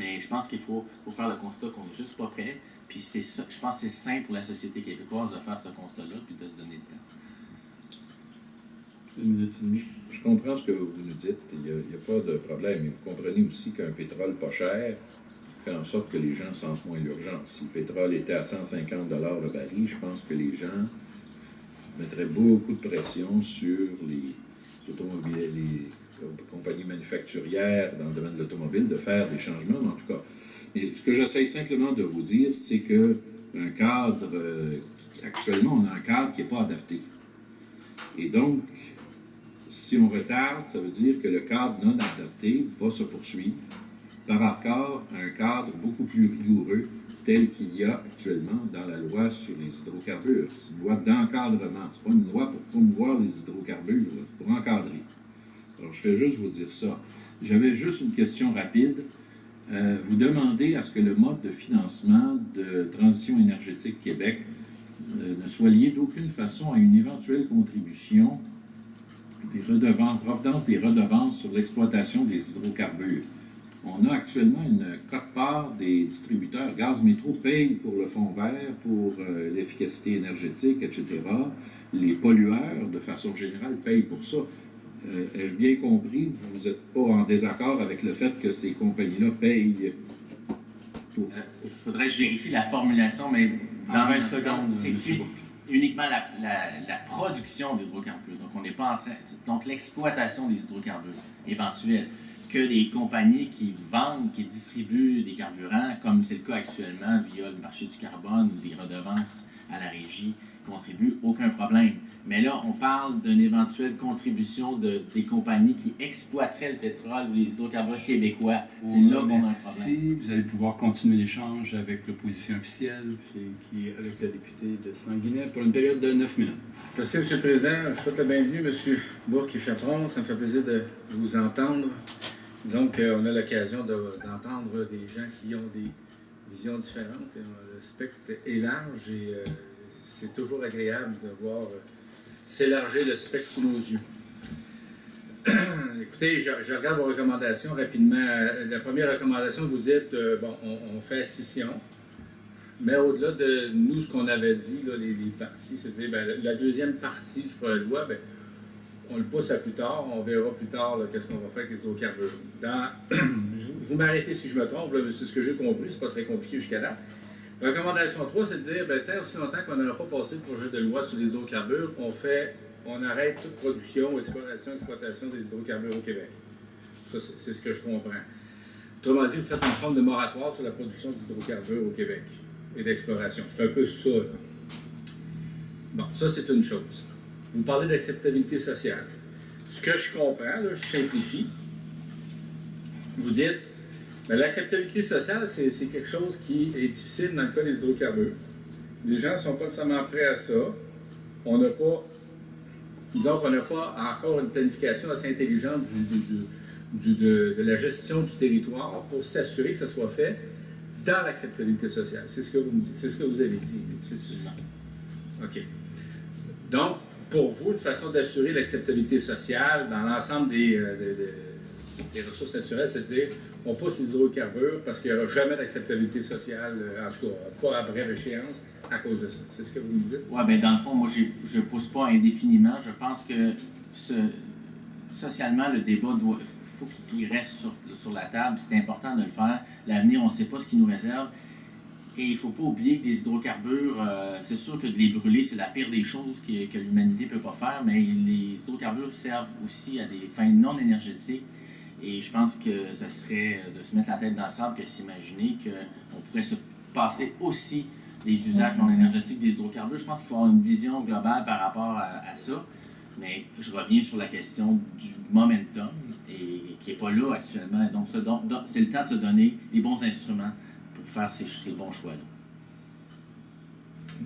Mais je pense qu'il faut faire le constat qu'on n'est juste pas prêt. Puis c'est ça, je pense que c'est sain pour la société québécoise de faire ce constat-là puis de se donner le temps. Je comprends ce que vous nous dites, il n'y a pas de problème. Mais vous comprenez aussi qu'un pétrole pas cher fait en sorte que les gens sentent moins l'urgence. Si le pétrole était à 150 $ le baril, je pense que les gens mettraient beaucoup de pression sur les compagnies manufacturières dans le domaine de l'automobile de faire des changements, en tout cas. Et ce que j'essaie simplement de vous dire, c'est que actuellement, on a un cadre qui n'est pas adapté. Et donc, si on retarde, ça veut dire que le cadre non adapté va se poursuivre par rapport à un cadre beaucoup plus rigoureux tel qu'il y a actuellement dans la loi sur les hydrocarbures. C'est une loi d'encadrement. Ce n'est pas une loi pour promouvoir les hydrocarbures, c'est pour encadrer. Alors, je vais juste vous dire ça. J'avais juste une question rapide. Vous demandez à ce que le mode de financement de Transition énergétique Québec ne soit lié d'aucune façon à une éventuelle contribution des redevances, provenance des redevances sur l'exploitation des hydrocarbures. On a actuellement une quote-part des distributeurs. Gaz Métro paye pour le fonds vert, pour l'efficacité énergétique, etc. Les pollueurs, de façon générale, payent pour ça. Ai-je bien compris, vous n'êtes pas en désaccord avec le fait que ces compagnies-là payent pour... Il faudrait que je vérifie la formulation, mais dans 20 secondes, c'est uniquement la production d'hydrocarbures. Donc, on n'est pas en train... Donc, l'exploitation des hydrocarbures éventuelle. Que les compagnies qui vendent, qui distribuent des carburants, comme c'est le cas actuellement via le marché du carbone ou des redevances à la régie, contribuent, aucun problème. Mais là, on parle d'une éventuelle contribution des compagnies qui exploiteraient le pétrole ou les hydrocarbures québécois. C'est là qu'on a un problème. Vous allez pouvoir continuer l'échange avec l'opposition officielle, avec la députée de Sanguinet, pour une période de 9 minutes. Merci, M. le Président. Je souhaite la bienvenue, M. Bourque et Chaperon. Ça me fait plaisir de vous entendre. Disons qu'on a l'occasion d'entendre des gens qui ont des visions différentes. Le spectre est large et c'est toujours agréable de voir s'élargir le spectre sous nos yeux. Écoutez, je regarde vos recommandations rapidement. La première recommandation, vous dites, on fait scission. Mais au-delà de nous, ce qu'on avait dit, là, les parties, c'est-à-dire la deuxième partie du projet de loi, on le pousse à plus tard. On verra plus tard qu'est-ce qu'on va faire avec les hydrocarbures. Vous m'arrêtez si je me trompe, là, mais c'est ce que j'ai compris, c'est pas très compliqué jusqu'à là. Recommandation 3, c'est de dire, tant aussi longtemps qu'on n'aura pas passé le projet de loi sur les hydrocarbures, on arrête toute production, exploration, exploitation des hydrocarbures au Québec. Ça, c'est ce que je comprends. Autrement dit, vous faites une forme de moratoire sur la production d'hydrocarbures au Québec et d'exploration. C'est un peu ça, là. Bon, ça, c'est une chose. Vous parlez d'acceptabilité sociale. Ce que je comprends, là, je simplifie. Vous dites, l'acceptabilité sociale, c'est quelque chose qui est difficile dans le cas des hydrocarbures. Les gens ne sont pas nécessairement prêts à ça. On n'a pas, disons qu'on n'a pas encore une planification assez intelligente de la gestion du territoire pour s'assurer que ça soit fait dans l'acceptabilité sociale. C'est ce que vous me dites, c'est ce que vous avez dit. C'est ça. OK. Donc, pour vous, une façon d'assurer l'acceptabilité sociale dans l'ensemble des ressources naturelles, c'est de dire on pousse les hydrocarbures parce qu'il n'y aura jamais d'acceptabilité sociale, en tout cas pas à brève échéance, à cause de ça. C'est ce que vous me dites? Oui, bien, dans le fond, moi, je ne pousse pas indéfiniment. Je pense que socialement, le débat faut qu'il reste sur la table. C'est important de le faire. L'avenir, on ne sait pas ce qui nous réserve. Et il ne faut pas oublier que les hydrocarbures, c'est sûr que de les brûler, c'est la pire des choses que l'humanité ne peut pas faire, mais les hydrocarbures servent aussi à des fins non énergétiques. Et je pense que ça serait de se mettre la tête dans le sable que s'imaginer qu'on pourrait se passer aussi des usages non énergétiques des hydrocarbures. Je pense qu'il faut avoir une vision globale par rapport à ça. Mais je reviens sur la question du momentum et qui n'est pas là actuellement. Donc, c'est le temps de se donner les bons instruments pour faire ces bons choix-là.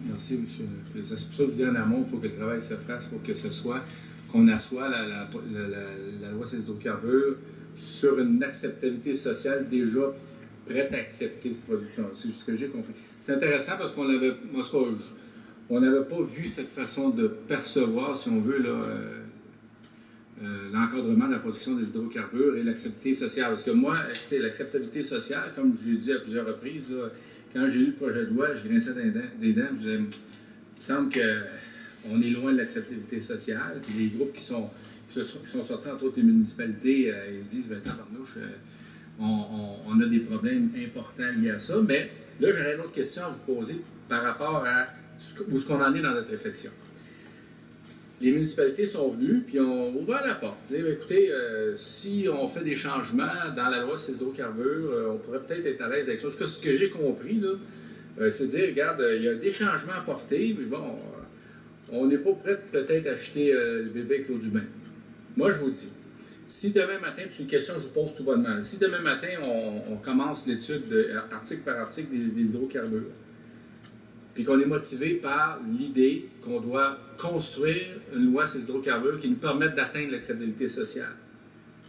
Merci, M. le Président. C'est pour ça que je vous dis en amont, il faut que le travail se fasse pour que ce soit, qu'on assoie la loi sur les hydrocarbures sur une acceptabilité sociale déjà prête à accepter cette production. C'est juste ce que j'ai compris. C'est intéressant parce qu'on avait, on n'avait pas vu cette façon de percevoir, si on veut, là, l'encadrement de la production des hydrocarbures et l'acceptabilité sociale. Parce que moi, écoutez, l'acceptabilité sociale, comme je l'ai dit à plusieurs reprises, là, quand j'ai lu le projet de loi, je grinçais des dents, je disais, il me semble qu'on est loin de l'acceptabilité sociale. Puis les groupes qui sont sortis, entre autres les municipalités, ils se disent, tabarnouche, on a des problèmes importants liés à ça. Mais là, j'aurais une autre question à vous poser par rapport à où est-ce qu'on en est dans notre réflexion. Les municipalités sont venues, puis ont ouvert la porte. Ils disaient, écoutez, si on fait des changements dans la loi sur les hydrocarbures, on pourrait peut-être être à l'aise avec ça. Ce que j'ai compris, là, c'est de dire, regarde, il y a des changements à porter, mais bon, on n'est pas prêt peut-être à acheter le bébé avec l'eau du bain. Moi, je vous dis, si demain matin, puis c'est une question que je vous pose tout bonnement, là, si demain matin, on commence l'étude article par article des hydrocarbures, puis qu'on est motivé par l'idée qu'on doit construire une loi sur les hydrocarbures qui nous permette d'atteindre l'acceptabilité sociale.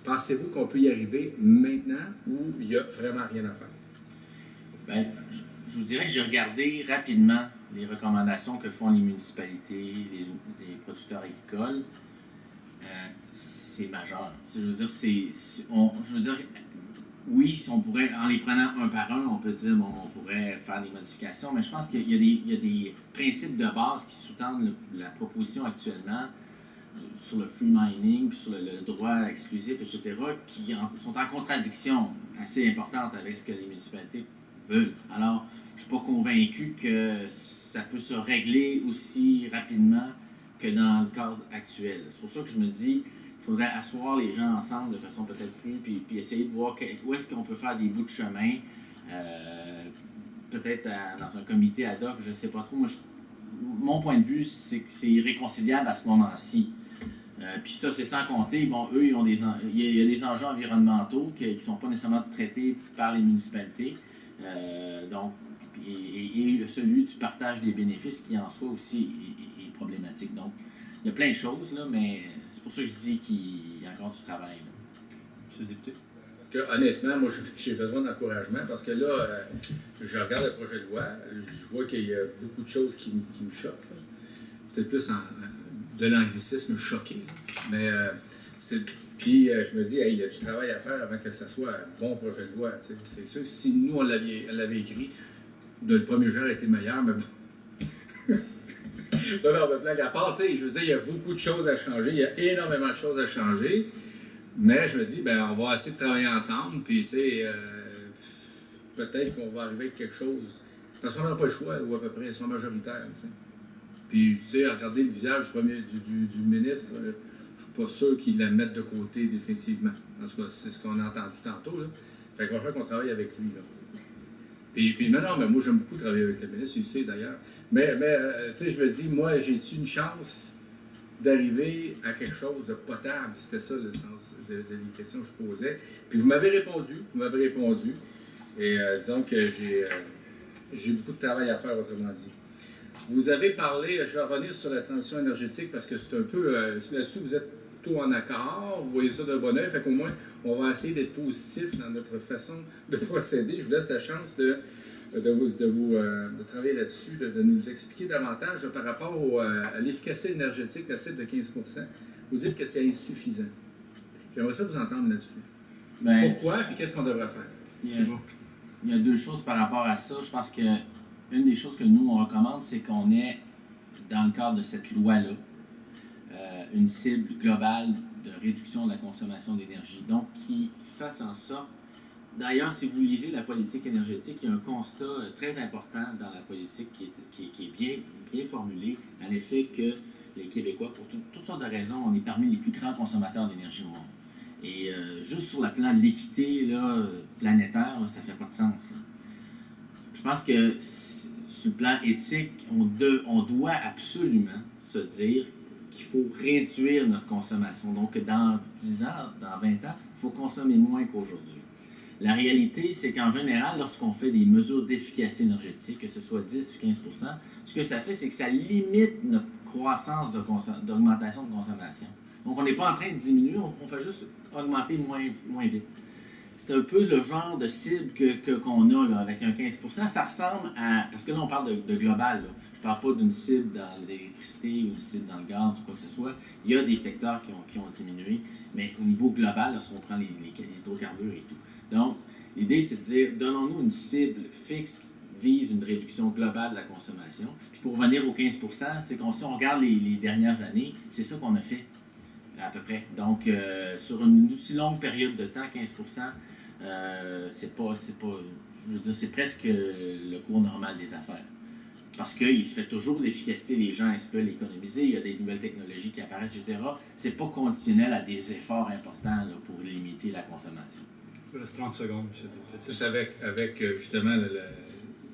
Pensez-vous qu'on peut y arriver maintenant ou il n'y a vraiment rien à faire? Bien, je vous dirais que j'ai regardé rapidement les recommandations que font les municipalités, les producteurs agricoles. C'est majeur. Je veux dire, oui, si on pourrait, en les prenant un par un, on peut dire, bon, on pourrait faire des modifications, mais je pense qu'il y a des principes de base qui sous-tendent la proposition actuellement sur le free mining, puis sur le droit exclusif, etc., qui sont en contradiction assez importante avec ce que les municipalités veulent. Alors, je ne suis pas convaincu que ça peut se régler aussi rapidement que dans le cadre actuel. C'est pour ça que je me dis, il faudrait asseoir les gens ensemble de façon peut-être puis essayer de voir où est-ce qu'on peut faire des bouts de chemin, peut-être dans un comité ad hoc, je ne sais pas trop. Moi, mon point de vue, c'est que c'est irréconciliable à ce moment-ci. Puis ça, c'est sans compter, bon, eux, il y a des enjeux environnementaux qui ne sont pas nécessairement traités par les municipalités. Donc, et celui du partage des bénéfices qui en soi aussi est problématique. Donc, il y a plein de choses, là, mais c'est pour ça que je dis qu'il y a encore du travail. Monsieur le député. Honnêtement, moi, j'ai besoin d'encouragement parce que là, je regarde le projet de loi, je vois qu'il y a beaucoup de choses qui me choquent. Peut-être plus de l'anglicisme choqué. Mais puis je me dis, hey, il y a du travail à faire avant que ça soit un bon projet de loi. C'est sûr que si nous, on l'avait écrit, le premier jour a été meilleur, mais bon. Non, mais blague à part, je veux dire, il y a beaucoup de choses à changer, il y a énormément de choses à changer, mais je me dis, ben, on va essayer de travailler ensemble, puis, tu sais, peut-être qu'on va arriver avec quelque chose, parce qu'on n'a pas le choix, ou à peu près, ils sont majoritaires, tu sais. Puis, tu sais, à regarder le visage du ministre, je suis pas sûr qu'il la mette de côté définitivement. En tout cas, c'est ce qu'on a entendu tantôt, là. Fait qu'on va faire qu'on travaille avec lui, là. Puis non, mais moi, j'aime beaucoup travailler avec le ministre, il le sait d'ailleurs. Mais tu sais, je me dis, moi, j'ai-tu une chance d'arriver à quelque chose de potable? C'était ça le sens des questions que je posais. Puis vous m'avez répondu. Et disons que j'ai beaucoup de travail à faire, autrement dit. Vous avez parlé, je vais revenir sur la transition énergétique parce que c'est un peu, là-dessus, vous êtes plutôt en accord, vous voyez ça d'un bon oeil, fait qu'au moins, on va essayer d'être positif dans notre façon de procéder. Je vous laisse la chance de travailler là-dessus, de nous expliquer davantage par rapport à l'efficacité énergétique, la cible de 15 %. Vous dites que c'est insuffisant. J'aimerais ça vous entendre là-dessus. Ben, pourquoi et qu'est-ce qu'on devrait faire? Il y a deux choses par rapport à ça. Je pense que une des choses que nous, on recommande, c'est qu'on ait, dans le cadre de cette loi-là, une cible globale de réduction de la consommation d'énergie. Donc, qui fasse en sorte... D'ailleurs, si vous lisez la politique énergétique, il y a un constat très important dans la politique qui est bien formulé, à l'effet que les Québécois, pour toutes sortes de raisons, on est parmi les plus grands consommateurs d'énergie au monde. Et juste sur le plan de l'équité planétaire, ça ne fait pas de sens. Là. Je pense que sur le plan éthique, on doit absolument se dire qu'il faut réduire notre consommation. Donc, dans 10 ans, dans 20 ans, il faut consommer moins qu'aujourd'hui. La réalité, c'est qu'en général, lorsqu'on fait des mesures d'efficacité énergétique, que ce soit 10 ou 15 %, ce que ça fait, c'est que ça limite notre croissance d'augmentation de consommation. Donc, on n'est pas en train de diminuer, on fait juste augmenter moins vite. C'est un peu le genre de cible qu'on a là, avec un 15 %. Ça ressemble à... Parce que là, on parle de global. Là. Je ne parle pas d'une cible dans l'électricité ou une cible dans le gaz ou quoi que ce soit. Il y a des secteurs qui ont diminué, mais au niveau global, lorsqu'on prend les hydrocarbures et tout. Donc, l'idée, c'est de dire, donnons-nous une cible fixe qui vise une réduction globale de la consommation. Puis pour revenir aux 15 c'est si on regarde les dernières années, c'est ça qu'on a fait, à peu près. Donc, sur une aussi longue période de temps, 15 je veux dire, c'est presque le cours normal des affaires. Parce qu'il se fait toujours de l'efficacité, les gens veulent économiser, il y a des nouvelles technologies qui apparaissent, etc. C'est pas conditionnel à des efforts importants là, pour limiter la consommation. Il reste 30 secondes, M. C'est avec justement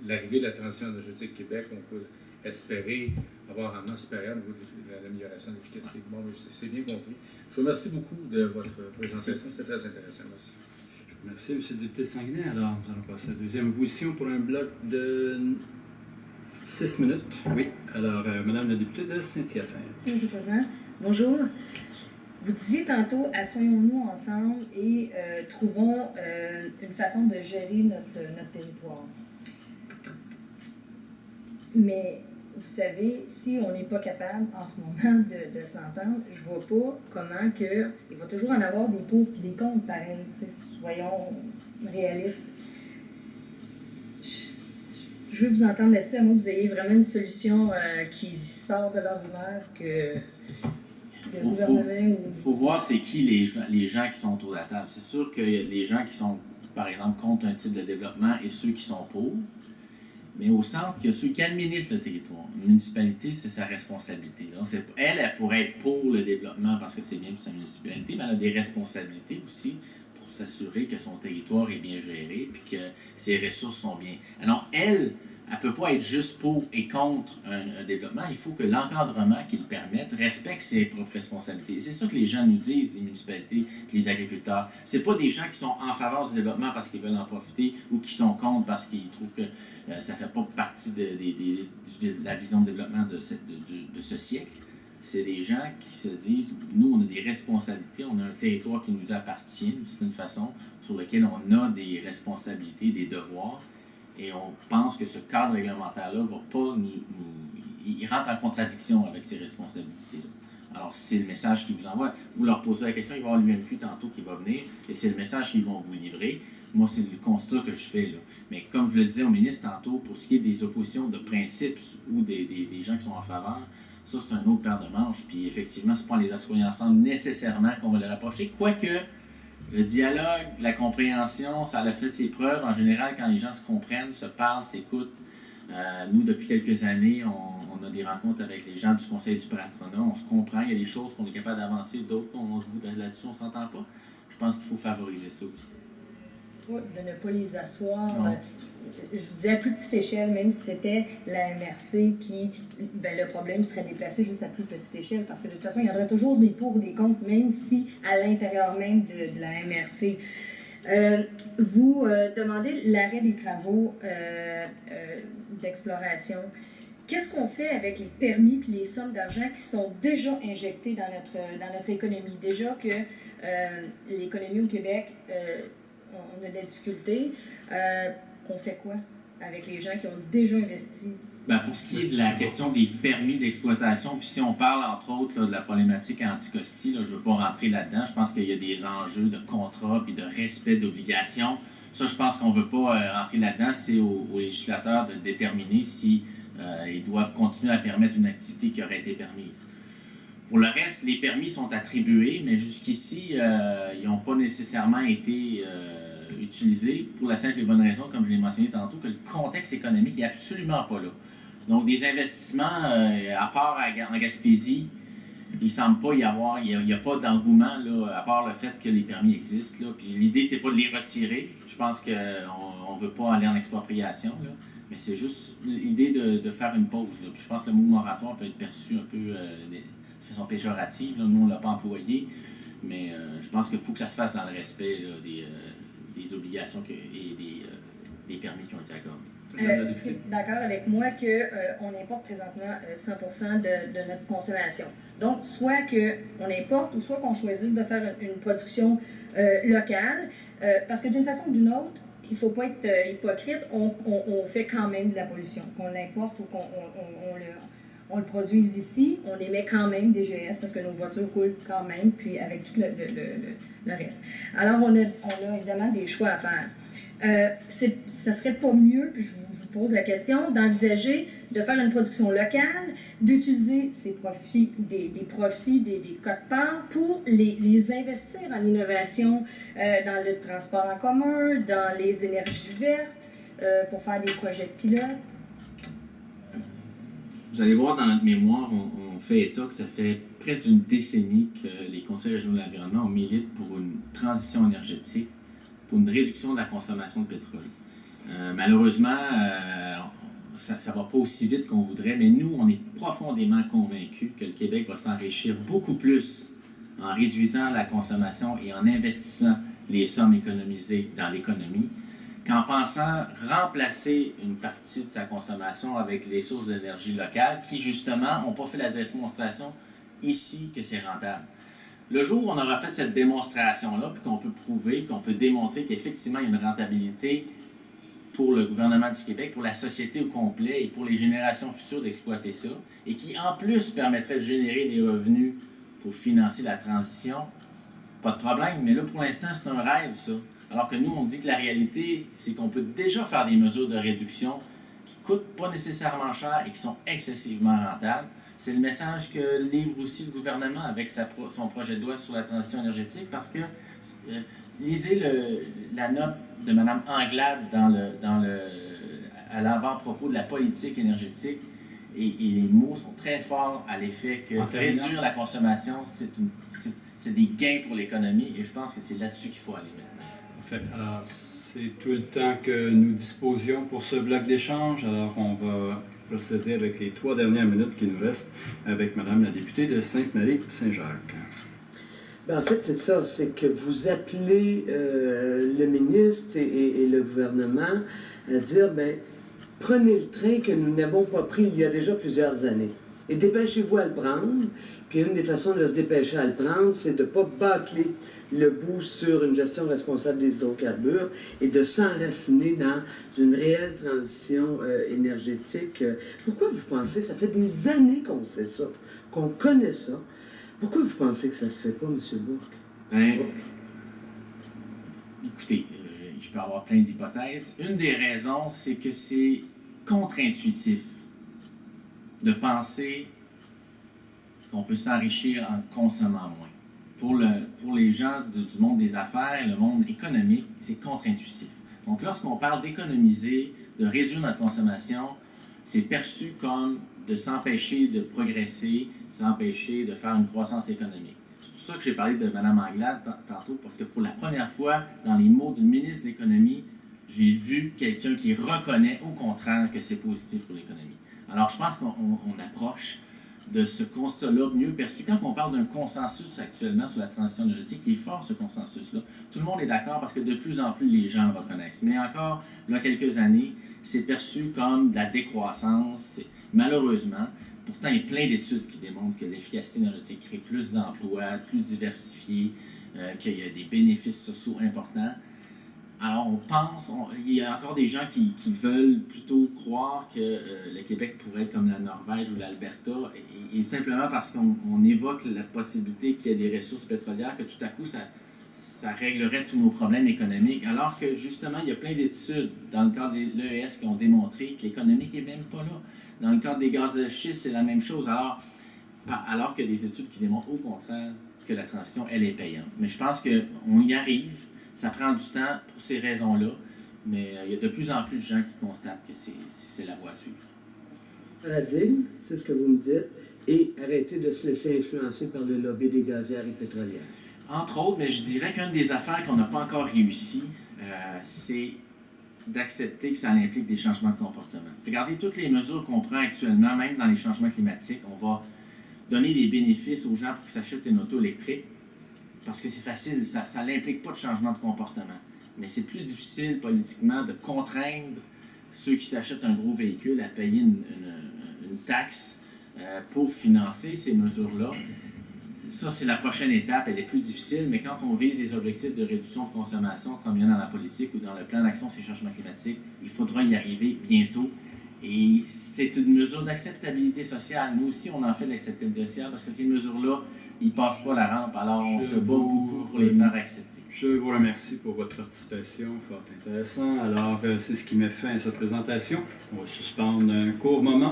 l'arrivée de la transition énergétique Québec, on peut espérer avoir un rendement supérieur au niveau de l'amélioration de l'efficacité. Bon, c'est bien compris. Je vous remercie beaucoup de votre présentation, c'est très intéressant. Merci. Merci, M. le député Sanguinet. Alors, nous allons passer à la deuxième opposition pour un bloc de 6 minutes. Oui. Alors, Madame la députée de Saint-Hyacinthe. Merci, M. le Président. Bonjour. Vous disiez tantôt, asseyons-nous ensemble et trouvons une façon de gérer notre territoire. Mais vous savez, si on n'est pas capable en ce moment de s'entendre, je ne vois pas comment que... Il va toujours en avoir des pour et des contre, pareil. Soyons réalistes. Je veux vous entendre là-dessus, à moins que vous ayez vraiment une solution qui sort de l'ordinaire que... Il faut voir c'est qui les gens qui sont autour de la table. C'est sûr qu'il y a des gens qui sont, par exemple, contre un type de développement et ceux qui sont pour. Mais au centre, il y a ceux qui administrent le territoire. Une municipalité, c'est sa responsabilité. Donc, elle pourrait être pour le développement parce que c'est bien pour sa municipalité, mais elle a des responsabilités aussi pour s'assurer que son territoire est bien géré et que ses ressources sont bien. Alors, elle ne peut pas être juste pour et contre un développement. Il faut que l'encadrement qui le permette respecte ses propres responsabilités. Et c'est ça que les gens nous disent, les municipalités, les agriculteurs. Ce n'est pas des gens qui sont en faveur du développement parce qu'ils veulent en profiter ou qui sont contre parce qu'ils trouvent que ça ne fait pas partie de la vision de développement de ce siècle. C'est des gens qui se disent, nous, on a des responsabilités, on a un territoire qui nous appartient d'une certaine façon, sur lequel on a des responsabilités, des devoirs. Et on pense que ce cadre réglementaire-là va pas il rentre en contradiction avec ces responsabilités-là. Alors, c'est le message qu'ils vous envoient. Vous leur posez la question, il va y avoir l'UMQ tantôt qui va venir, et c'est le message qu'ils vont vous livrer. Moi, c'est le constat que je fais, là. Mais comme je le disais au ministre tantôt, pour ce qui est des oppositions de principes ou des gens qui sont en faveur, ça, c'est un autre paire de manches. Puis effectivement, c'est pas en les associant ensemble nécessairement qu'on va les rapprocher. Quoique, le dialogue, la compréhension, ça a fait ses preuves. En général, quand les gens se comprennent, se parlent, s'écoutent. Nous, depuis quelques années, on a des rencontres avec les gens du Conseil du patronat. On se comprend. Il y a des choses qu'on est capable d'avancer, d'autres, on se dit, ben, là-dessus, on ne s'entend pas. Je pense qu'il faut favoriser ça aussi. De ne pas les asseoir. Je vous disais à plus petite échelle, même si c'était la MRC qui, le problème serait déplacé juste à plus petite échelle, parce que de toute façon, il y en aurait toujours des pour ou des contre, même si à l'intérieur même de la MRC. Vous demandez l'arrêt des travaux d'exploration. Qu'est-ce qu'on fait avec les permis et les sommes d'argent qui sont déjà injectées dans notre économie? Déjà que l'économie au Québec, on a de la difficulté. On fait quoi avec les gens qui ont déjà investi? Pour ce qui est de la question des permis d'exploitation, puis si on parle entre autres là, de la problématique Anticosti, je ne veux pas rentrer là-dedans, je pense qu'il y a des enjeux de contrat et de respect d'obligations. Ça, je pense qu'on ne veut pas rentrer là-dedans. C'est aux législateurs de déterminer si ils doivent continuer à permettre une activité qui aurait été permise. Pour le reste, les permis sont attribués, mais jusqu'ici, ils n'ont pas nécessairement été utilisés pour la simple et bonne raison, comme je l'ai mentionné tantôt, que le contexte économique n'est absolument pas là. Donc, des investissements, à part en Gaspésie, il ne semble pas y avoir, il n'y a pas d'engouement, là, à part le fait que les permis existent. Là. Puis l'idée, c'est pas de les retirer. Je pense qu'on ne veut pas aller en expropriation, là. Mais c'est juste l'idée de faire une pause. Là. Puis je pense que le mot moratoire peut être perçu un peu de façon péjorative. Là. Nous, on ne l'a pas employé. Mais je pense qu'il faut que ça se fasse dans le respect là, des obligations et des permis qui ont été accordés. Vous êtes d'accord avec moi qu'on importe présentement 100% de notre consommation. Donc, soit qu'on importe ou soit qu'on choisisse de faire une production locale, parce que d'une façon ou d'une autre, il ne faut pas être hypocrite, on fait quand même de la pollution, qu'on l'importe ou on le produise ici, on émet quand même des GES parce que nos voitures roulent quand même, puis avec tout le reste. Alors, on a évidemment des choix à faire. Ça serait pas mieux, puis je vous pose la question, d'envisager de faire une production locale, d'utiliser ces profits, des profits des quotes-parts pour les investir en innovation dans le transport en commun, dans les énergies vertes, pour faire des projets de pilote. Vous allez voir dans notre mémoire, on fait état que ça fait presque une décennie que les conseils régionaux de l'environnement militent pour une transition énergétique, pour une réduction de la consommation de pétrole. Malheureusement, ça ne va pas aussi vite qu'on voudrait, mais nous, on est profondément convaincus que le Québec va s'enrichir beaucoup plus en réduisant la consommation et en investissant les sommes économisées dans l'économie qu'en pensant remplacer une partie de sa consommation avec les sources d'énergie locales qui, justement, n'ont pas fait la démonstration ici que c'est rentable. Le jour où on aura fait cette démonstration-là, puis qu'on peut prouver, qu'on peut démontrer qu'effectivement, il y a une rentabilité pour le gouvernement du Québec, pour la société au complet et pour les générations futures d'exploiter ça, et qui, en plus, permettrait de générer des revenus pour financer la transition, pas de problème. Mais là, pour l'instant, c'est un rêve, ça. Alors que nous, on dit que la réalité, c'est qu'on peut déjà faire des mesures de réduction qui ne coûtent pas nécessairement cher et qui sont excessivement rentables. C'est le message que livre aussi le gouvernement avec son projet de loi sur la transition énergétique, parce que lisez la note de Mme Anglade à l'avant-propos de la politique énergétique, et les mots sont très forts à l'effet que réduire la consommation, c'est des gains pour l'économie, et je pense que c'est là-dessus qu'il faut aller maintenant. Alors, c'est tout le temps que nous disposions pour ce bloc d'échange. Alors, on va procéder avec les 3 dernières minutes qui nous restent avec Madame la députée de Sainte-Marie-Saint-Jacques. Ben, en fait, c'est ça, c'est que vous appelez le ministre et le gouvernement à dire, ben, prenez le train que nous n'avons pas pris il y a déjà plusieurs années. Et dépêchez-vous à le prendre. Puis une des façons de se dépêcher à le prendre, c'est de ne pas bâcler le bout sur une gestion responsable des hydrocarbures et de s'enraciner dans une réelle transition énergétique. Pourquoi vous pensez, ça fait des années qu'on sait ça, qu'on connaît ça, pourquoi vous pensez que ça se fait pas, M. Bourque? Ben, écoutez, je peux avoir plein d'hypothèses. Une des raisons, c'est que c'est contre-intuitif de penser qu'on peut s'enrichir en consommant moins. Pour les gens du monde des affaires, le monde économique, c'est contre-intuitif. Donc, lorsqu'on parle d'économiser, de réduire notre consommation, c'est perçu comme de s'empêcher de progresser, s'empêcher de faire une croissance économique. C'est pour ça que j'ai parlé de Mme Anglade tantôt, parce que pour la première fois, dans les mots du ministre de l'Économie, j'ai vu quelqu'un qui reconnaît au contraire que c'est positif pour l'économie. Alors, je pense qu'on approche de ce constat-là mieux perçu. Quand on parle d'un consensus actuellement sur la transition énergétique, il est fort ce consensus-là. Tout le monde est d'accord parce que de plus en plus les gens le reconnaissent. Mais encore, il y a quelques années, c'est perçu comme de la décroissance. Malheureusement, pourtant, il y a plein d'études qui démontrent que l'efficacité énergétique crée plus d'emplois, plus diversifiés, qu'il y a des bénéfices sociaux importants. Alors, on pense, il y a encore des gens qui veulent plutôt croire que le Québec pourrait être comme la Norvège ou l'Alberta, et simplement parce qu'on évoque la possibilité qu'il y ait des ressources pétrolières, que tout à coup, ça réglerait tous nos problèmes économiques, alors que justement, il y a plein d'études dans le cadre de l'EES qui ont démontré que l'économique n'est même pas là. Dans le cadre des gaz de schiste, c'est la même chose, alors que des études qui démontrent au contraire que la transition, elle est payante. Mais je pense qu'on y arrive. Ça prend du temps pour ces raisons-là, mais il y a de plus en plus de gens qui constatent que c'est la voie à suivre. Paradigme, c'est ce que vous me dites, et arrêter de se laisser influencer par le lobby des gazières et pétrolières. Entre autres, mais je dirais qu'une des affaires qu'on n'a pas encore réussi, c'est d'accepter que ça implique des changements de comportement. Regardez toutes les mesures qu'on prend actuellement, même dans les changements climatiques. On va donner des bénéfices aux gens pour qu'ils s'achètent une auto électrique, parce que c'est facile, ça n'implique pas de changement de comportement. Mais c'est plus difficile politiquement de contraindre ceux qui s'achètent un gros véhicule à payer une taxe pour financer ces mesures-là. ça, c'est la prochaine étape. Elle est plus difficile, mais quand on vise des objectifs de réduction de consommation, comme il y en a dans la politique ou dans le plan d'action sur les changements climatiques, il faudra y arriver bientôt. Et c'est une mesure d'acceptabilité sociale. Nous aussi, on en fait de l'acceptabilité sociale parce que ces mesures-là, ils ne passent pas la rampe. Alors, on se bat beaucoup pour les faire accepter. Je vous remercie pour votre participation, fort intéressant. Alors, c'est ce qui met fin à cette présentation. On va suspendre un court moment.